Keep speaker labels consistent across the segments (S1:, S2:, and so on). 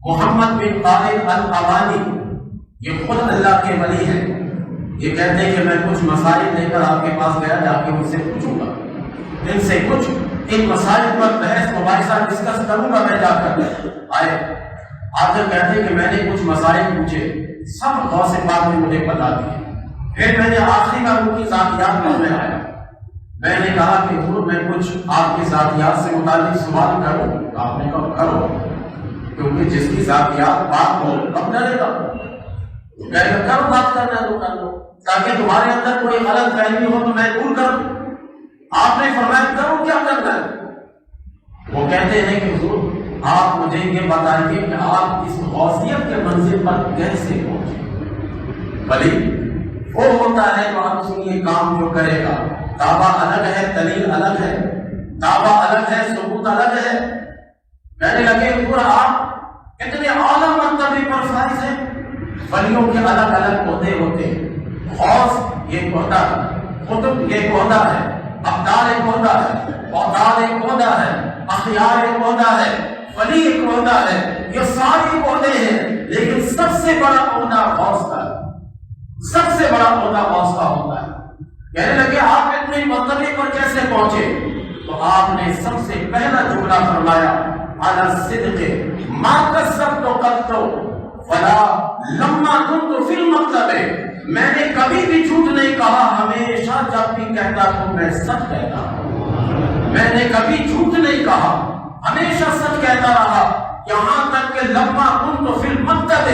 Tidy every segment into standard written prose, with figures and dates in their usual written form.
S1: محمد بن خالد القوانی، یہ خود اللہ کے ولی ہیں، یہ کہتے ہیں کہ میں کچھ مسائل لے کر آپ کے پاس گیا، جا کے ان سے پوچھوں گا، ان سے کچھ ان مسائل پر بحث مباحثہ ڈسکس کروں گا میں جا کر۔ آئے آ کر کہتے ہیں کہ میں نے کچھ مسائل پوچھے، سب غوث پاک نے مجھے بتا دیے۔ پھر میں نے آخری بار ان کی ذاتیات پر میں آیا، میں نے کہا کہ حضور میں کچھ آپ کی ذاتیات سے متعلق سوال کروں؟ آپ نے کہا کرو، کیونکہ جس کی ذاتیات بات ہو کب ڈرے گا، کہے گا کرو، بات کرنا ہے تو کر لو، تاکہ تمہارے اندر کوئی غلط فہمی ہو تو میں دور کر دوں۔ آپ نے فرمایا کرو، کیا کرنا ہے؟ وہ کہتے ہیں کہ حضور آپ مجھے یہ بتائیے کہ آپ اس غوثیت کے منزل پر کیسے پہنچے؟ ولی وہ ہوتا ہے جو آپ سنیے کام جو کرے گا، دعویٰ الگ ہے، دلیل الگ ہے، دعویٰ الگ ہے، ثبوت الگ ہے۔ کہنے لگے حضور آپ اتنے اعلیٰ مرتبے پر فائز ہیں، ولیوں کے الگ الگ عہدے ہوتے ہیں، غوث یہ عہدہ ہے، قطب یہ عہدہ ہے، ابدال ایک عہدہ ہے، اوتاد ایک عہدہ ہے، اخیار ایک عہدہ ہے، ولی ایک عہدہ ہے، یہ سارے عہدے ہیں، لیکن سب سے بڑا عہدہ غوث کا ہے، سب سے بڑا عہدہ غوث کا ہوتا ہے۔ کہنے لگے آپ اتنے مرتبے پر کیسے پہنچے؟ تو آپ نے سب سے پہلا جملہ فرمایا علی الصدق ما کذبت قط ولا لما كنت فی المکتب، میں نے کبھی بھی جھوٹ نہیں کہا، ہمیشہ جب بھی کہتا تو میں سچ کہتا ہوں، میں نے کبھی جھوٹ نہیں کہا، ہمیشہ سچ کہتا رہا، یہاں تک کہ لما كنت فی المکتب،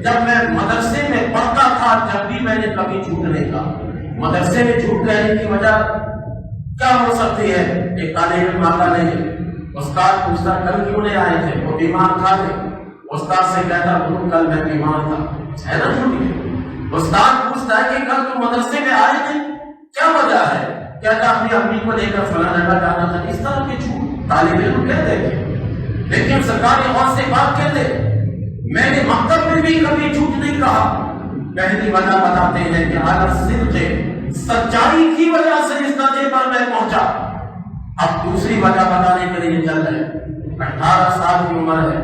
S1: جب میں مدرسے میں پڑھتا تھا جب بھی میں نے کبھی جھوٹ نہیں کہا۔ مدرسے میں جھوٹ کہنے کی وجہ کیا ہو سکتی ہے؟ ایک طالب علم آتا نہیں، استاد پوچھتا کل کیوں نہیں آئے تھے؟ وہ بیمار تھا، استاد سے کہتا حضور کل میں بیمار تھا، ہے نا جھوٹ؟ استاد پوچھتا ہے کہ کل تم مدرسے میں آئے تھے، کیا وجہ ہے؟ کہتا اپنی امی کو لے کر فلاں جگہ جانا تھا۔ اس طرح کے جھوٹ طالب علم کہتے تھے، لیکن سرکار غوث سے بات کہتے میں نے مکتب میں بھی کبھی جھوٹ نہیں کہا۔ پہلی وجہ بتاتے ہیں کہ علی الصدق، سچائی کی وجہ سے اس درجے پر میں پہنچا۔ اب دوسری وجہ بتانے کے لیے چل رہے، 18 سال کی عمر ہے،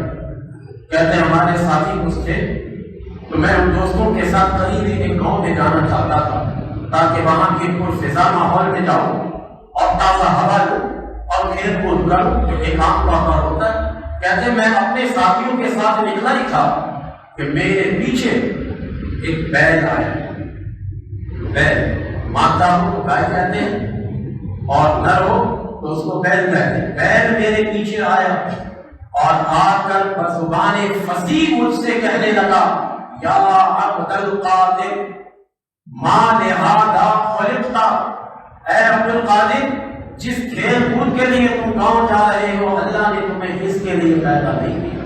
S1: کہتے ہیں ہمارے ساتھی کچھ تھے تو میں ان دوستوں کے ساتھ قریب ایک گاؤں میں جانا چاہتا تھا تاکہ وہاں کی پرفضا ماحول میں جاؤں اور تازہ ہوا لوں اور کھیل کود کروں، جو ایک عام طور پر ہوتا ہے۔ کہتے میں اپنے ساتھیوں کے ساتھ نکلا ہی تھا کہ میرے پیچھے ایک بیل آیا، بیل مادہ ہو تو گائے کہتے ہیں اور نر ہو تو اس کو بیل کہتے ہیں۔ بیل میرے پیچھے آیا اور آ کر بزبان فصیح مجھ سے کہنے لگا یا عبد القادر ما لہذا خلقت، اے عبد القادر جس کھیل کود کے لیے تم گاؤں جا رہے ہو اللہ نے تمہیں اس کے لیے پیدا نہیں کیا،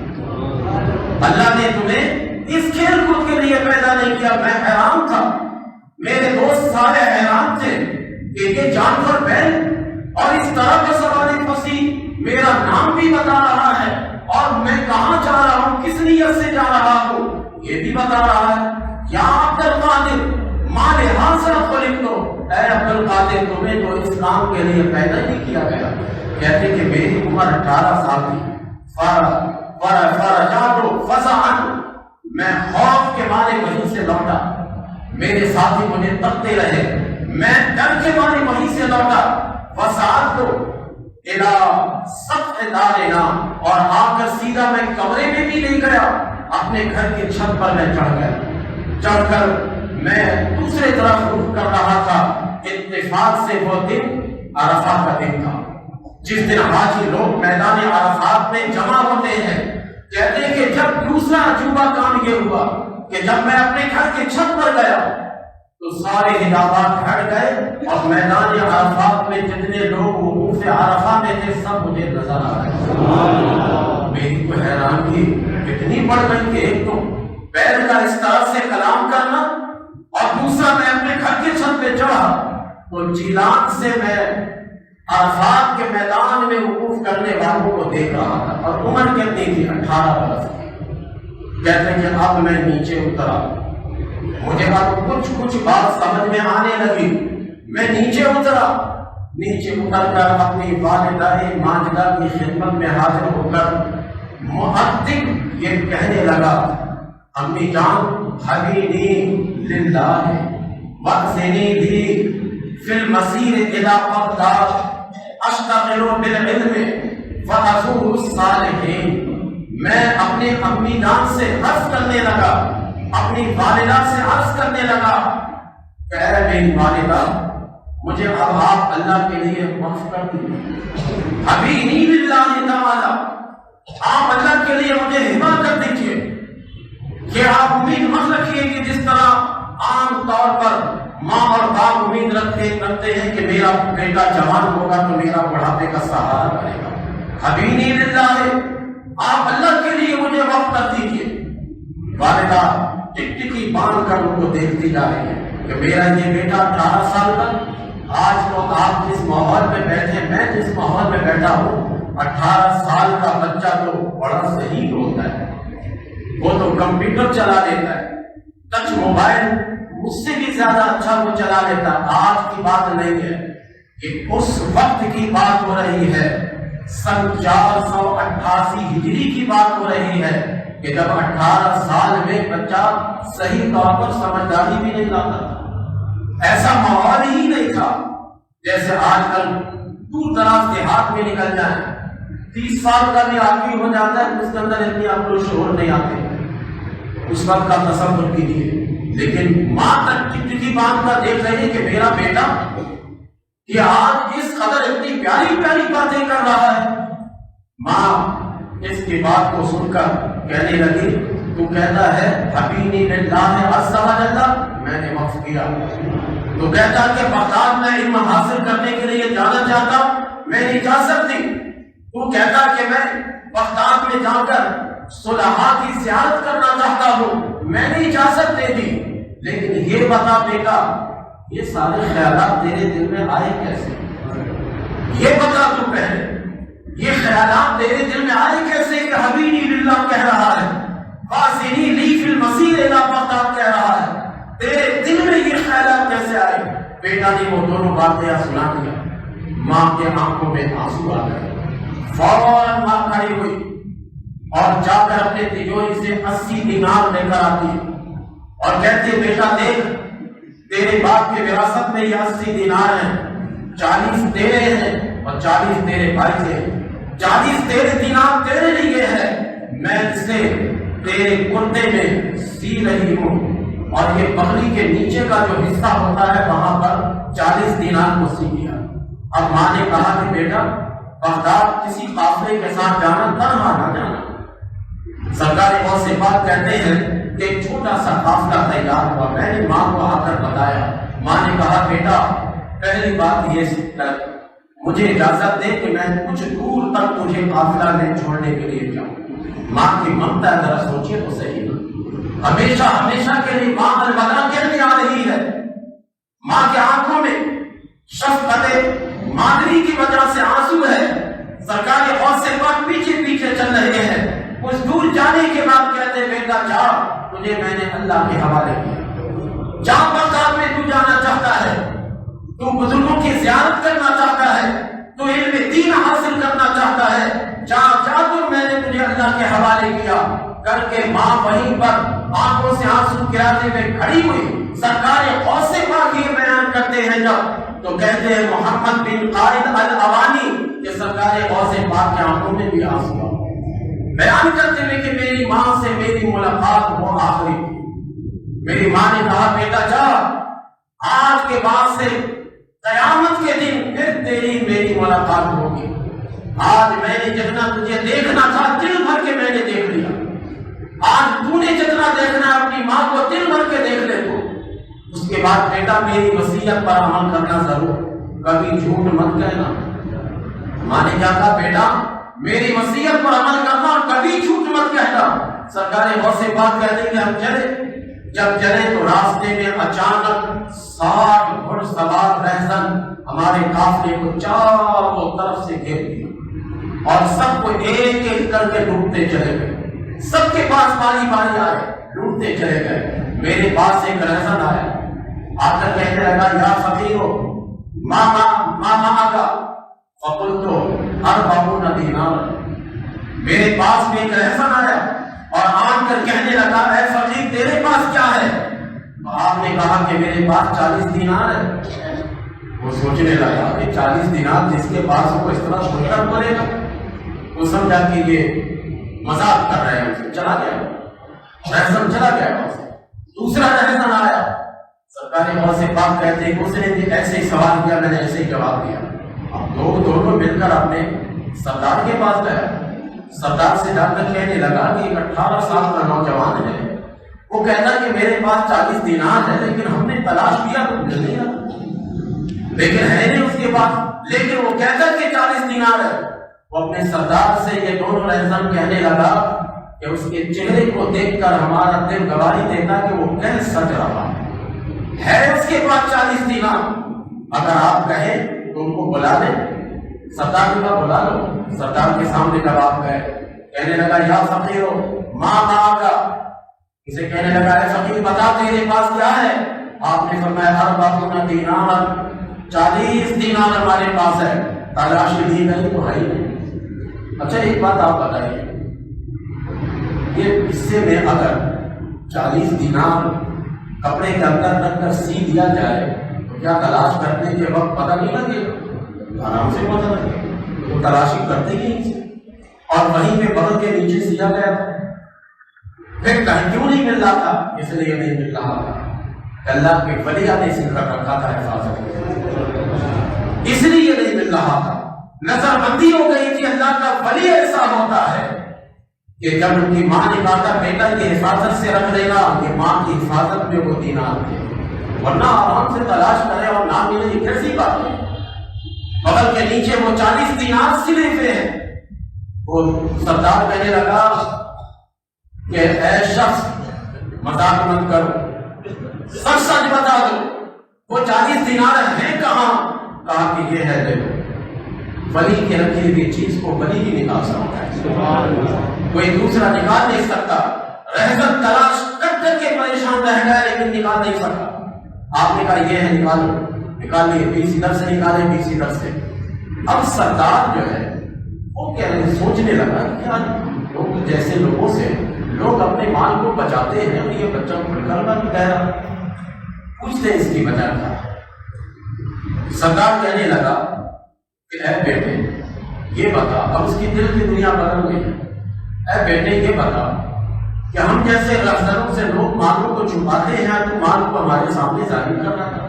S1: اللہ نے تمہیں اس کھیل کود کے لیے پیدا نہیں کیا۔ میں حیران تھا، میرے دوست سارے حیران تھے کہ یہ جانور بیل اور اس طرح کا سواری فصیح میرا نام بھی بتا رہا ہے اور میں کہاں جا رہا ہوں، کس نیت سے جا رہا ہوں یہ بھی بتا رہا ہے۔ یا عبد القادر ما لہذا خلقت، اے عبد القادر تمہیں تو اس کام کے لیے پیدا نہیں کیا گیا۔ کہتے کہ میری عمر 18 سال تھی، فرجعت فزعا، میں خوف کے مارے وہیں سے لوٹا، میرے ساتھی مجھے تکتے رہے، میں ڈر کے مارے وہیں سے لوٹا، وسعت الى سطح دارنا، اور آ کر سیدھا میں کمرے میں بھی نہیں گیا، اپنے گھر کی چھت پر میں چڑھ گیا، چڑھ کر میں دوسرے طرف رخ کر رہا تھا۔ اتفاق سے وہ دن عرفات کا دن تھا، جس دن حاجی لوگ میدان عرفات میں جمع ہوتے ہیں۔ کہتے ہیں کہ جب دوسرا عجوبہ کام یہ ہوا کہ جب میں اپنے گھر کی چھت پر گیا تو سارے حجابات ہٹ گئے اور میدان عرفات میں جتنے لوگ وقوف عرفہ میں تھے سب مجھے نظر آ رہے۔ میری تو حیرانگی اتنی بڑھ گئی کہ ایک تو بیل کا اس طرح سے کلام کرنا اور دوسرا میں اپنے گھر کی چھت پہ چڑھا تو جیلان سے میں عرفات کے میدان میں وقوف کرنے والوں کو دیکھ رہا تھا اور عمر کتنی تھی؟ 18 برس کی۔ کہتے ہیں کہ اب میں نیچے اترا، مجھے اب کچھ بات سمجھ میں آنے لگی، میں نیچے اترا، نیچے اتر کر اپنی والدہ ماجدہ کی خدمت میں حاضر ہو کر محقق یہ کہنے لگا امی جان حبیبی للہ وقزنی بھی فی المسیر الی بغداد اشتغل بالعلم وازور الصالحین. میں اپنے امی جان سے عرض کرنے لگا، اپنی والدہ سے عرض کرنے لگا کہ اے میری والدہ مجھے اب آپ اللہ کے لیے وقف کر دیجیے، حبیبی للہ تعالی، آپ اللہ کے لیے مجھے ہبہ کر دیجیے. کہ آپ امید مت رکھیے کہ جس طرح عام طور پر ماں اور باپ امید رکھتے ہیں کہ میرا بیٹا جوان ہوگا تو میرا بڑھاپے کا سہارا کرے گا. حبیبی للہ، آپ اللہ کے لیے مجھے وقف کر دیجیے. والدہ ٹکٹکی باندھ کر ان کو دیکھتی جا رہی ہے کہ میرا یہ بیٹا 18 سال کا، آج تو آپ جس ماحول میں بیٹھے، میں جس ماحول میں بیٹھا ہوں، 18 سال کا بچہ تو بڑا صحیح ہوتا ہے، وہ تو کمپیوٹر چلا لیتا ہے، ٹچ موبائل مجھ سے بھی زیادہ اچھا وہ چلا لیتا. آج کی بات نہیں ہے، یہ اس وقت کی بات ہو رہی ہے، سن 488 ہجری کی بات ہو رہی ہے کہ جب 18 سال میں بچہ صحیح طور پر سمجھداری بھی نہیں لاتا تھا. ایسا ماحول ہی نہیں تھا جیسے آج کل دور دراز دیہات میں نکل جائیں، 30 سال کا بھی آدمی ہو جاتا ہے، اس کے اندر اتنی عقل و شعور نہیں آتے. اس وقت کا تصور کیجیے، لیکن ماں تک ٹکٹکی باندھ کر دیکھ رہی ہے کہ میرا بیٹا کہ آج اس قدر اتنی پیاری پیاری باتیں کر رہا ہے. ماں اس کی بات کو سن کر کہنے لگی تو کہتا ہے حبیبی للہ عز و جل، میں نے وقف کیا. تو کہتا کہ بغداد میں علم حاصل کرنے کے لیے جانا چاہتا، میں نہیں جا سکتی. تو کہتا کہ میں بغداد میں جا کر صلحاء کی زیارت کرنا چاہتا ہوں، میں نہیں جا سکتے تھی. لیکن یہ بتا بیٹا، یہ سارے خیالات تیرے دل میں آئے کیسے؟ یہ بتا تو پہلے، یہ خیالات تیرے دل میں آئے کیسے کہ حبیبی للہ کہہ رہا ہے، وازنی لی فی المسیر الی بغداد کہہ رہا ہے، تیرے دل میں یہ خیالات کیسے آئے؟ بیٹا نے وہ دونوں باتیں سنا دیا. ماں کے آنکھوں میں آنسو آ گئے. فوراً ماں کھڑی ہوئی اور جا کر اپنے تجوری سے 80 دینار لے کر آتی اور کہتے بیٹا دیکھ، تیرے باپ کے وراثت میں یہ 80 دینار ہیں، 40 تیرے ہیں اور 40 تیرے بھائی سے. 40 تیرے دینار تیرے لیے ہے، میں اسے تیرے کرتے میں سی رہی ہوں، اور یہ بکری کے نیچے کا جو حصہ ہوتا ہے وہاں پر 40 دینار کو سی دیا. اب ماں نے کہا کہ بیٹا بغداد کسی قافلے کے ساتھ جانا، تنہا نہ جانا. سرکار غوث پاک کہتے ہیں کہ ایک چھوٹا سا قافلہ تیار ہوا. میں نے ماں کو آ کر بتایا. ماں نے کہا بیٹا پہلی بات یہ مجھے اجازت دے کہ میں کچھ دور تک تجھے قافلہ میں چھوڑنے کے لیے جاؤں. ماں کی ممتا ذرا سوچیے تو صحیح نا، ہمیشہ ہمیشہ کے لیے ماں الوداع کہنے آ رہی ہے. ماں کے آنکھوں میں شفقت مادری کی وجہ سے آنسو ہے. سرکار غوث پاک پیچھے پیچھے چل رہے ہیں. اس دور جانے کے بعد کہتے بیٹا جا، تجھے میں نے اللہ کے حوالے کیا. جا بغداد میں تو جانا چاہتا ہے، تو بزرگوں کی زیارت کرنا چاہتا ہے، تو علم دین حاصل کرنا چاہتا ہے، جا جا تو میں نے تجھے اللہ کے حوالے کیا. کر کے ماں وہیں پر آنکھوں سے آنسو گراتے ہوئے کھڑی ہوئی. سرکار غوث پاک یہ بیان کرتے ہیں جب تو کہتے ہیں محمد بن قائد الاوانی کہ سرکار غوث پاک کی آنکھوں میں بھی آنسو بیان کرتے ہوئے کہ میری ماں سے میری ملاقات وہ آخری. میری ماں نے کہا بیٹا جا، آج کے بعد سے قیامت کے دن پھر تیری میری ملاقات ہوگی. آج میں نے جتنا تجھے دیکھنا تھا دل بھر کے میں نے دیکھ لیا. آج تو نے جتنا دیکھنا ہے اپنی ماں کو دل بھر کے دیکھ لے تو. اس کے بعد بیٹا میری وصیت پر عمل کرنا ضرور، کبھی جھوٹ مت کہنا. ماں نے کیا کہا بیٹا میری وصیت پر عمل کرنا اور کبھی جھوٹ مت کہنا. سرکار غوث پاک کہتے ہیں کہ ہم چلے. جب چلے تو راستے میں اچانک 60 گھڑ سوار رہزن ہمارے قافلے کو چاروں طرف سے گھیر لیا اور سب کو ایک ایک کر کے ڈوبتے چلے گئے. سب کے پاس باری باری آئے، ڈوبتے چلے گئے. میرے پاس ایک رہزن آیا، آ کر کہنے لگا یا فقیرو ماما کا فقلت اربعون دینار. میرے پاس میں ایک رہزن آیا اور آن کر کہنے لگا اے فقیر تیرے پاس کیا ہے؟ آپ نے کہا کہ میرے پاس 40 دینار ہے۔ وہ سوچنے لگا کہ 40 دینار جس کے پاس وہ اس طرح سننا پڑے گا، وہ سمجھا کہ یہ مذاق کر رہے ہیں، چلا گیا رہزن چلا گیا۔ دوسرا رہزن آیا، سرکار غوث پاک کہتے ہیں کہ اس نے بھی ایسے ہی سوال کیا، میں نے ایسے ہی جواب دیا۔ اب دونوں مل کر اپنے سردار کے پاس گئے، سردار سے جا کر کہنے لگا کہ ایک 18 سال کا نوجوان ہے، وہ کہتا کہ میرے پاس 40 دینار ہے، لیکن ہم نے تلاش کیا تو مل نہیں رہا، لیکن ہے نہیں اس کے پاس، لیکن وہ کہتا کہ 40 دینار ہے۔ وہ اپنے سردار سے یہ دونوں رہزن کہنے لگا کہ اس کے چہرے کو دیکھ کر ہمارا دل گواہی دیتا کہ وہ کہہ سچ رہا ہے اس کے پاس 40 دینار، اگر آپ کہیں تو ان کو بلا لیں۔ سردار نے کہا بلا لو۔ سردار کے سامنے جب آپ گئے، کہنے لگا یا فقیرو ماں کا، اسے کہنے لگا اے فقیر بتا تیرے پاس کیا ہے؟ آپ نے فرمایا 40 دینار، 40 دینار ہمارے پاس ہے۔ تلاش دی گئی تو ہے ہی نہیں۔ اچھا ایک بات آپ بتائیے، یہ حصے میں اگر 40 دینار کپڑے کے اندر رکھ کر سی دیا جائے تو کیا تلاش کرنے کے وقت پتہ نہیں لگے گا؟ آرام سے پتہ لگے گا، وہ تلاشی کرتے ہی نہیں، اور وہیں پہ بغل کے نیچے سیا گیا تھا۔ پھر کہیں کیوں نہیں مل رہا تھا؟ اس لیے نہیں مل رہا تھا، اللہ کے ولی نے ذکر رکھا تھا حفاظت، اس لیے نہیں مل رہا تھا۔ نظر بندی ہو گئی تھی۔ اللہ کا ولی ایسا ہوتا ہے کہ جب ان کی ماں نے کہا بیٹا کی حفاظت سے رکھ لینا، کہ ماں کی حفاظت میں وہ دینار تھے، ورنہ آرام سے تلاش کرے اور نہ ملے، یہ کیسی بات ہے؟ بغل کے نیچے وہ 40 دینار سلے ہوئے ہیں۔ وہ سردار کہنے لگا کہ اے شخص مذاق مت کرو، سچ سچ بتا دو وہ 40 دینار ہیں کہاں؟ کہا کہ یہ ہے دیکھو۔ ولی کے رکھی ہوئی چیز کو ولی ہی نکال سکتا ہے، کوئی دوسرا نکال نہیں سکتا۔ رہزن تلاش کر کر کے پریشان رہ گیا لیکن نکال نہیں سکتا۔ آپ نے کہا یہ ہے، نکالو، نکال لیے، 20 ادھر سے نکالے، 20 ادھر سے۔ اب سردار جو ہے وہ سوچنے لگا کہ کیا لوگ جیسے لوگوں سے لوگ اپنے مال کو بچاتے ہیں اور یہ بچہ کرنا بھی کہہ رہا، پوچھتے اس کی وجہ کیا؟ سردار کہنے لگا کہ اے بیٹے یہ بتا، اب اس کی دل کی دنیا بدل گئی، اے بیٹے یہ بتا کہ ہم جیسے رہزنوں سے لوگ مالوں کو چھپاتے ہیں تو مال کو ہمارے سامنے ظاہر کر رہا تھا،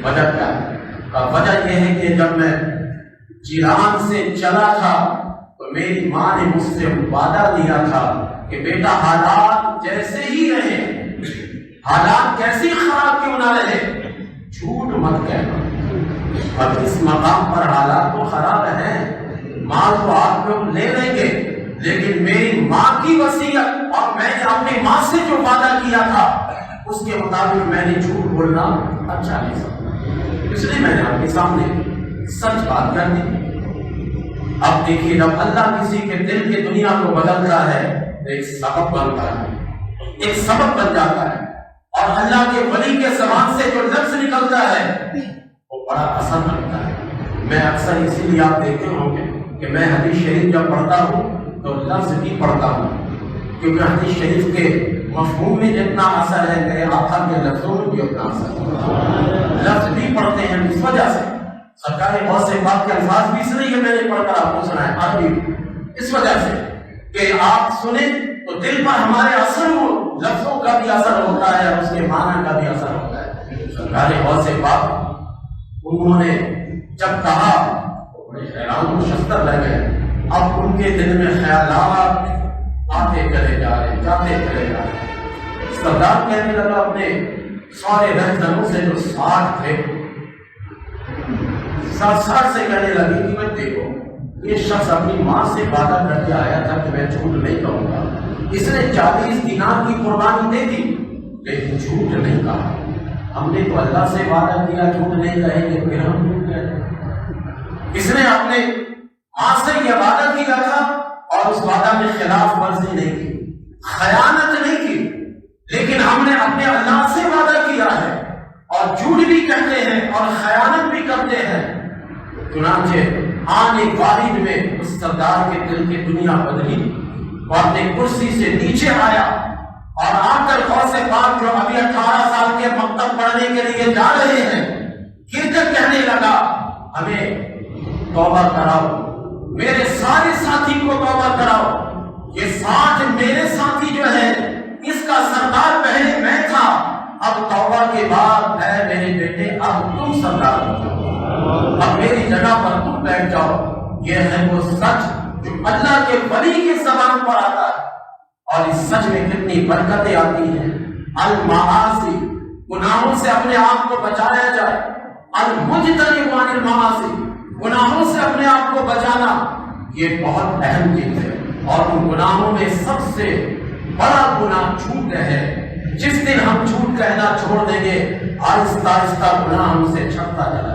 S1: وجہ کیا ہے؟ وجہ یہ ہے کہ جب میں جیلان سے چلا تھا تو میری ماں نے مجھ سے وعدہ لیا تھا کہ بیٹا حالات جیسے ہی رہے، حالات کیسی خراب کیوں نہ رہے، جھوٹ مت کہنا۔ اب اس مقام پر حالات تو خراب ہیں، مال تو آپ لوگ لے لیں گے، لیکن میری ماں کی وصیت اور میں نے اپنی ماں سے جو وعدہ کیا تھا اس کے مطابق میں نے جھوٹ بولنا اچھا نہیں سمجھا، اس لیے میں نے آپ کے سامنے سچ بات کر دی۔ اب دیکھیے جب اللہ کسی کے دل کے دنیا کو بدلتا ہے تو ایک سبب بنتا ہے، ایک سبب بن جاتا ہے، اور اللہ کے ولی کے زبان سے جو لفظ نکلتا ہے وہ بڑا اثر رکھتا ہے۔ میں اکثر اسی لیے آپ دیکھتے ہوں گے کہ میں حدیث شریف جب پڑھتا ہوں تو لفظ بھی پڑھتا ہوں، کیونکہ حدیث شریف کے مفہوم میں جتنا اثر ہے میرے آقا کے لفظوں میں بھی اتنا اثر ہے۔ لفظ بھی پڑھتے ہیں اس وجہ سے، سرکار غوث پاک کے الفاظ بھی اس لیے میں نے پڑھ کر آپ کو سنائے عربی، اس وجہ سے کہ آپ سنیں تو دل پر ہمارے اثر ہو، لفظوں کا بھی اثر ہوتا ہے اور اس کے معنی کا بھی اثر ہوتا ہے۔ سرکار غوث پاک انہوں نے جب کہا تو بڑے حیران و شستر رہ گئے۔ اب ان کے دل میں خیالات آتے چلے جا رہے، جاتے چلے جا رہے۔ سردار کہنے لگا اپنے سارے رہزنوں سے جو 60 تھے، 60 سے کہنے لگی کہ میں دیکھو یہ شخص اپنی ماں سے وعدہ کر کے آیا تھا کہ میں جھوٹ نہیں کہوں گا، اس نے 40 دینار کی قربانی دے دی لیکن جھوٹ نہیں کہا۔ ہم نے تو اللہ سے وعدہ کیا جھوٹ نہیں کہیں گے، پھر ہم جھوٹ کہتے۔ اس نے اپنے ماں سے یہ وعدہ کیا تھا اور اس وعدہ میں خلاف ورزی نہیں کی، خیانت نہیں کی، لیکن ہم نے اپنے اللہ سے وعدہ کیا ہے اور جھوٹ بھی کہتے ہیں اور خیانت بھی کرتے ہیں۔ چنانچہ آنے واحد میں اس سردار کے دل کی دنیا بدلی، وہ اپنے کرسی سے نیچے آیا اور آ کر غوث پاک جو ابھی 18 سال کے مکتب پڑھنے کے لیے جا رہے ہیں گر کر کہنے لگا ہمیں توبہ کراؤ، میرے سارے ساتھی کو توبہ کراؤ، یہ 60 میرے ساتھی جو ہے اس کا سردار پہلے میں تھا، اب توبہ کے بعد اے میرے بیٹے اب تم سردار ہو جاؤ، اب میری جگہ پر تم بیٹھ جاؤ۔ یہ ہے وہ سچ جو اللہ کے ولی کی زبان پر آتا ہے، اور اس سچ میں کتنی برکتیں آتی ہیں۔ المعاصی، گناہوں سے اپنے آپ کو بچایا جائے، المجتنب عن المعاصی، گناہوں سے اپنے آپ کو بچانا، یہ بہت اہم چیز ہے۔ اور ان گناہوں میں سب سے بڑا گناہ جھوٹ ہے۔ جس دن ہم جھوٹ کہنا چھوڑ دیں گے آہستہ آہستہ گناہ ہم سے چھٹتا چلا